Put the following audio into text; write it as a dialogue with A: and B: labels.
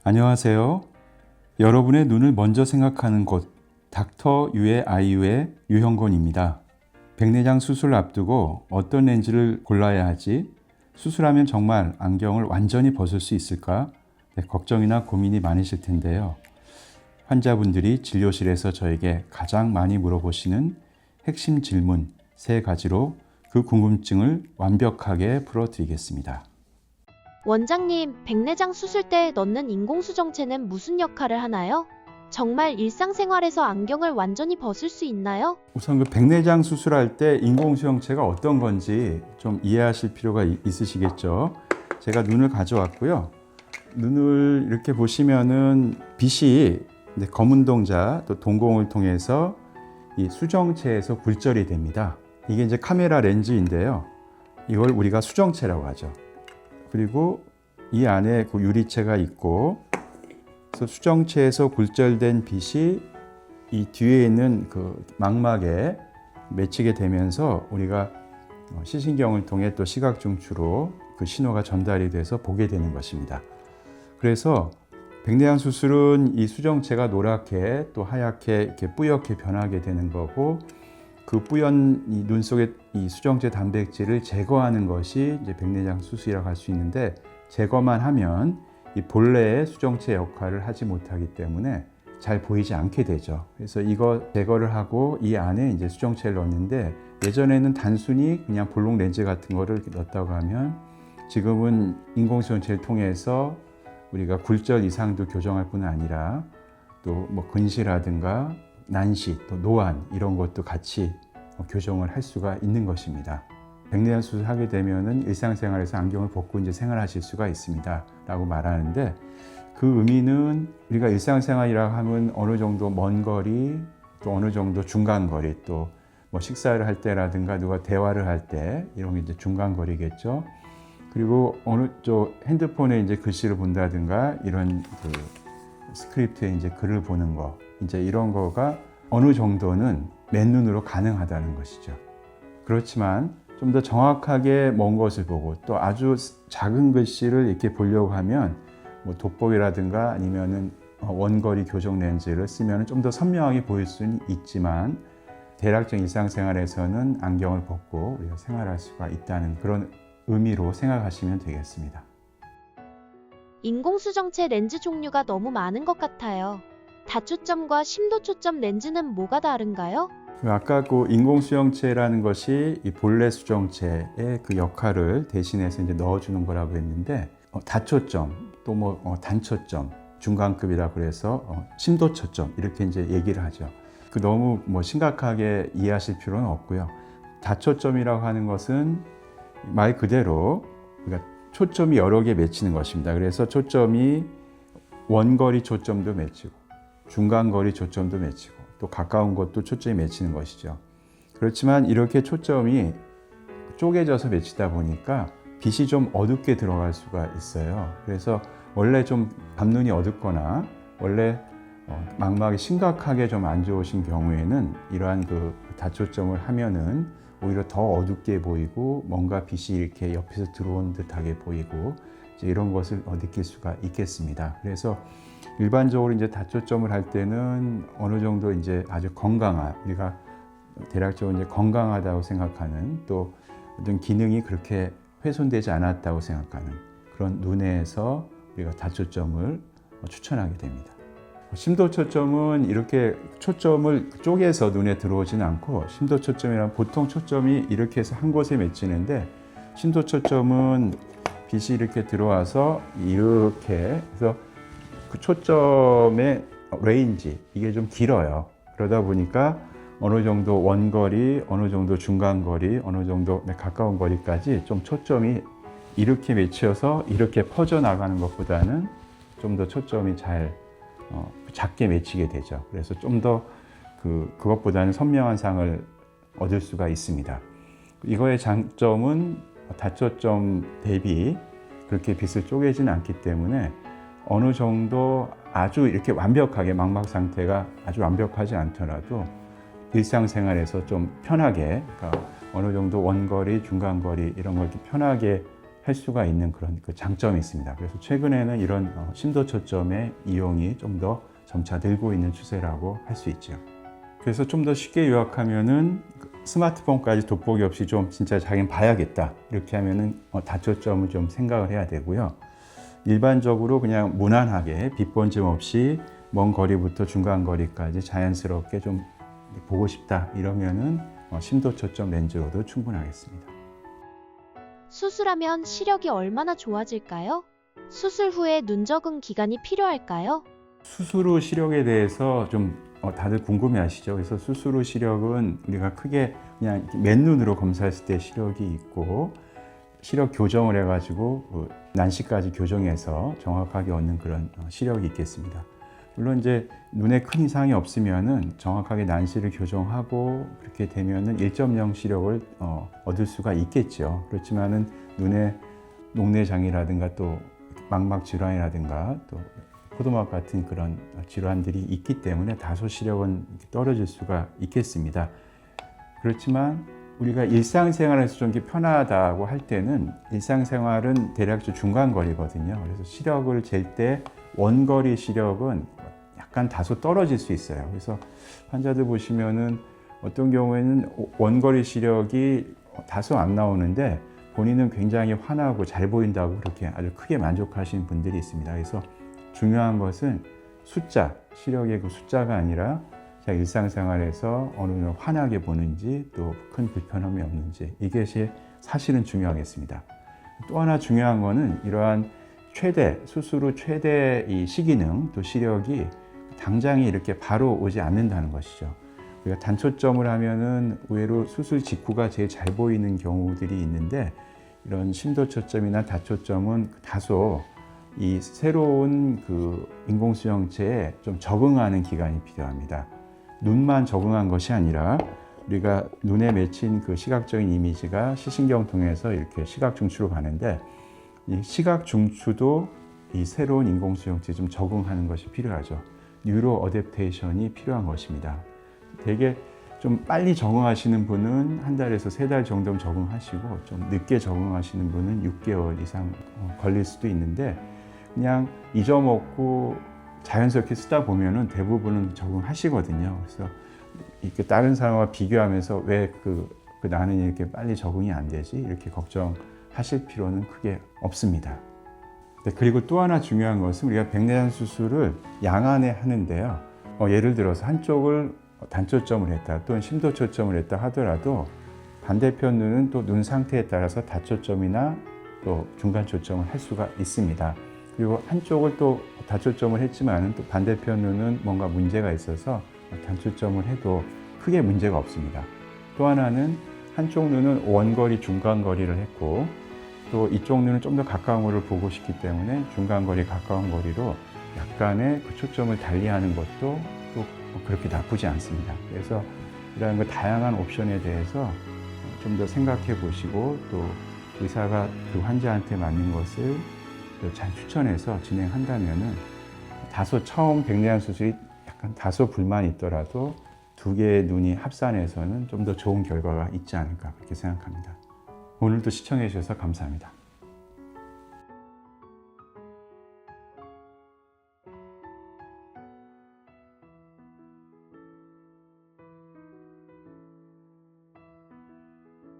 A: 안녕하세요. 여러분의 눈을 먼저 생각하는 곳 닥터 유의 아이유의 유형곤입니다. 백내장 수술을 앞두고 어떤 렌즈를 골라야 하지? 수술하면 정말 안경을 완전히 벗을 수 있을까? 걱정이나 고민이 많으실 텐데요. 환자분들이 진료실에서 저에게 가장 많이 물어보시는 핵심 질문 3가지로 그 궁금증을 완벽하게 풀어드리겠습니다.
B: 원장님, 백내장 수술 때 넣는 인공수정체는 무슨 역할을 하나요? 정말 일상생활에서 안경을 완전히 벗을 수 있나요?
A: 우선 그 백내장 수술할 때 인공수정체가 어떤 건지 좀 이해하실 필요가 있으시겠죠. 제가 눈을 가져왔고요. 눈을 이렇게 보시면은 빛이 검은 동자 또 동공을 통해서 이 수정체에서 굴절이 됩니다. 이게 이제 카메라 렌즈인데요. 이걸 우리가 수정체라고 하죠. 그리고 이 안에 그 유리체가 있고, 그래서 수정체에서 굴절된 빛이 이 뒤에 있는 그 망막에 맺히게 되면서 우리가 시신경을 통해 또 시각 중추로 그 신호가 전달이 돼서 보게 되는 것입니다. 그래서 백내장 수술은 이 수정체가 노랗게 또 하얗게 이렇게 뿌옇게 변하게 되는 거고, 그 뿌연 이 눈 속의 이 수정체 단백질을 제거하는 것이 이제 백내장 수술이라고 할 수 있는데, 제거만 하면 이 본래의 수정체 역할을 하지 못하기 때문에 잘 보이지 않게 되죠. 그래서 이거 제거를 하고 이 안에 이제 수정체를 넣는데, 예전에는 단순히 그냥 볼록 렌즈 같은 거를 넣었다고 하면, 지금은 인공수정체를 통해서 우리가 굴절 이상도 교정할 뿐 아니라 또 뭐 근시라든가 난시, 또 노안 이런 것도 같이 교정을 할 수가 있는 것입니다. 백내장 수술하게 되면은 일상생활에서 안경을 벗고 이제 생활하실 수가 있습니다 라고 말하는데, 그 의미는 우리가 일상생활이라고 하면 어느 정도 먼 거리, 또 어느 정도 중간 거리, 또 뭐 식사를 할 때라든가 누가 대화를 할 때 이런 게 이제 중간 거리겠죠. 그리고 어느 쪽 핸드폰에 이제 글씨를 본다든가 이런 그 스크립트에 이제 글을 보는 거, 이제 이런 거가 어느 정도는 맨눈으로 가능하다는 것이죠. 그렇지만 좀 더 정확하게 먼 것을 보고 또 아주 작은 글씨를 이렇게 보려고 하면 뭐 돋보기라든가 아니면은 원거리 교정 렌즈를 쓰면 좀 더 선명하게 보일 수는 있지만, 대략적 일상생활에서는 안경을 벗고 우리가 생활할 수가 있다는 그런 의미로 생각하시면 되겠습니다.
B: 인공수정체 렌즈 종류가 너무 많은 것 같아요. 다초점과 심도초점 렌즈는 뭐가 다른가요?
A: 아까 그 인공수정체라는 것이 이 본래 수정체의 그 역할을 대신해서 이제 넣어주는 거라고 했는데, 다초점 또 뭐 단초점, 중간급이라 그래서 심도초점 이렇게 이제 얘기를 하죠. 그 너무 뭐 심각하게 이해하실 필요는 없고요. 다초점이라고 하는 것은 말 그대로 그러니까 초점이 여러 개 맺히는 것입니다. 그래서 초점이 원거리 초점도 맺히고 중간거리 초점도 맺히고 또 가까운 곳도 초점이 맺히는 것이죠. 그렇지만 이렇게 초점이 쪼개져서 맺히다 보니까 빛이 좀 어둡게 들어갈 수가 있어요. 그래서 원래 좀 밤눈이 어둡거나 원래 망막이 심각하게 좀 안 좋으신 경우에는 이러한 그 다초점을 하면은 오히려 더 어둡게 보이고 뭔가 빛이 이렇게 옆에서 들어온 듯하게 보이고 이제 이런 것을 느낄 수가 있겠습니다. 그래서 일반적으로 이제 다초점을 할 때는 어느 정도 이제 아주 건강한, 우리가 대략적으로 이제 건강하다고 생각하는, 또 어떤 기능이 그렇게 훼손되지 않았다고 생각하는 그런 눈에서 우리가 다초점을 추천하게 됩니다. 심도초점은 이렇게 초점을 쪼개서 눈에 들어오지는 않고, 심도초점이란 보통 초점이 이렇게 해서 한 곳에 맺히는데, 심도초점은 빛이 이렇게 들어와서 이렇게 해서 그 초점의 레인지, 이게 좀 길어요. 그러다 보니까 어느 정도 원거리, 어느 정도 중간거리, 어느 정도 가까운 거리까지 좀 초점이 이렇게 맺혀서 이렇게 퍼져나가는 것보다는 좀 더 초점이 잘 작게 맺히게 되죠. 그래서 좀 더 그것보다는 선명한 상을 얻을 수가 있습니다. 이거의 장점은 다초점 대비 그렇게 빛을 쪼개지는 않기 때문에 어느 정도 아주 이렇게 완벽하게 망막 상태가 아주 완벽하지 않더라도 일상생활에서 좀 편하게, 그러니까 어느 정도 원거리, 중간거리 이런 걸 좀 편하게 할 수가 있는 그런 그 장점이 있습니다. 그래서 최근에는 이런 심도 초점의 이용이 좀 더 점차 늘고 있는 추세라고 할 수 있죠. 그래서 좀 더 쉽게 요약하면은 스마트폰까지 돋보기 없이 좀 진짜 자기는 봐야겠다 이렇게 하면은 다초점을 좀 생각을 해야 되고요. 일반적으로 그냥 무난하게 빛번짐 없이 먼 거리부터 중간 거리까지 자연스럽게 좀 보고 싶다 이러면은 심도 초점 렌즈로도 충분하겠습니다.
B: 수술하면 시력이 얼마나 좋아질까요? 수술 후에 눈 적응 기간이 필요할까요?
A: 수술 후 시력에 대해서 좀 다들 궁금해하시죠. 그래서 수술 후 시력은 우리가 크게 그냥 맨눈으로 검사했을 때 시력이 있고 시력 교정을 해가지고 난시까지 교정해서 정확하게 얻는 그런 시력이 있겠습니다. 물론 이제 눈에 큰 이상이 없으면은 정확하게 난시를 교정하고 그렇게 되면은 1.0 시력을 얻을 수가 있겠죠. 그렇지만은 눈에 녹내장이라든가 또 망막 질환이라든가 또 포도막 같은 그런 질환들이 있기 때문에 다소 시력은 떨어질 수가 있겠습니다. 그렇지만 우리가 일상생활에서 좀 이렇게 편하다고 할 때는 일상생활은 대략 중간 거리거든요. 그래서 시력을 잴 때 원거리 시력은 약간 다소 떨어질 수 있어요. 그래서 환자들 보시면은 어떤 경우에는 원거리 시력이 다소 안 나오는데 본인은 굉장히 환하고 잘 보인다고 그렇게 아주 크게 만족하시는 분들이 있습니다. 그래서 중요한 것은 숫자, 시력의 그 숫자가 아니라 제가 일상생활에서 어느 정도 환하게 보는지 또 큰 불편함이 없는지 이것이 사실은 중요하겠습니다. 또 하나 중요한 거는 이러한 수술 후 최대 이 시기능 또 시력이 당장이 이렇게 바로 오지 않는다는 것이죠. 우리가 단초점을 하면은 의외로 수술 직후가 제일 잘 보이는 경우들이 있는데 이런 심도 초점이나 다초점은 다소 이 새로운 그 인공수정체에 좀 적응하는 기간이 필요합니다. 눈만 적응한 것이 아니라 우리가 눈에 맺힌 그 시각적인 이미지가 시신경 통해서 이렇게 시각 중추로 가는데 이 시각 중추도 이 새로운 인공수정체에 좀 적응하는 것이 필요하죠. 뉴로 어댑테이션이 필요한 것입니다. 되게 좀 빨리 적응하시는 분은 한 달에서 3달 정도면 적응하시고 좀 늦게 적응하시는 분은 6개월 이상 걸릴 수도 있는데 그냥 잊어먹고 자연스럽게 쓰다 보면은 대부분은 적응하시거든요. 그래서 이렇게 다른 사람과 비교하면서 왜 나는 이렇게 빨리 적응이 안 되지? 이렇게 걱정하실 필요는 크게 없습니다. 그리고 또 하나 중요한 것은 우리가 백내장 수술을 양안에 하는데요. 예를 들어서 한쪽을 단초점을 했다 또는 심도 초점을 했다 하더라도 반대편 눈은 또 눈 상태에 따라서 다초점이나 또 중간 초점을 할 수가 있습니다. 그리고 한쪽을 또 다초점을 했지만 또 반대편 눈은 뭔가 문제가 있어서 단초점을 해도 크게 문제가 없습니다. 또 하나는 한쪽 눈은 원거리, 중간거리를 했고 또 이쪽 눈은 좀 더 가까운 거리를 보고 싶기 때문에 중간거리, 가까운 거리로 약간의 그 초점을 달리하는 것도 또 그렇게 나쁘지 않습니다. 그래서 이런 다양한 옵션에 대해서 좀 더 생각해 보시고 또 의사가 그 환자한테 맞는 것을 잘 추천해서 진행한다면은 다소 처음 백내장 수술이 약간 다소 불만이 있더라도 두 개의 눈이 합산해서는 좀 더 좋은 결과가 있지 않을까 그렇게 생각합니다. 오늘도 시청해 주셔서 감사합니다.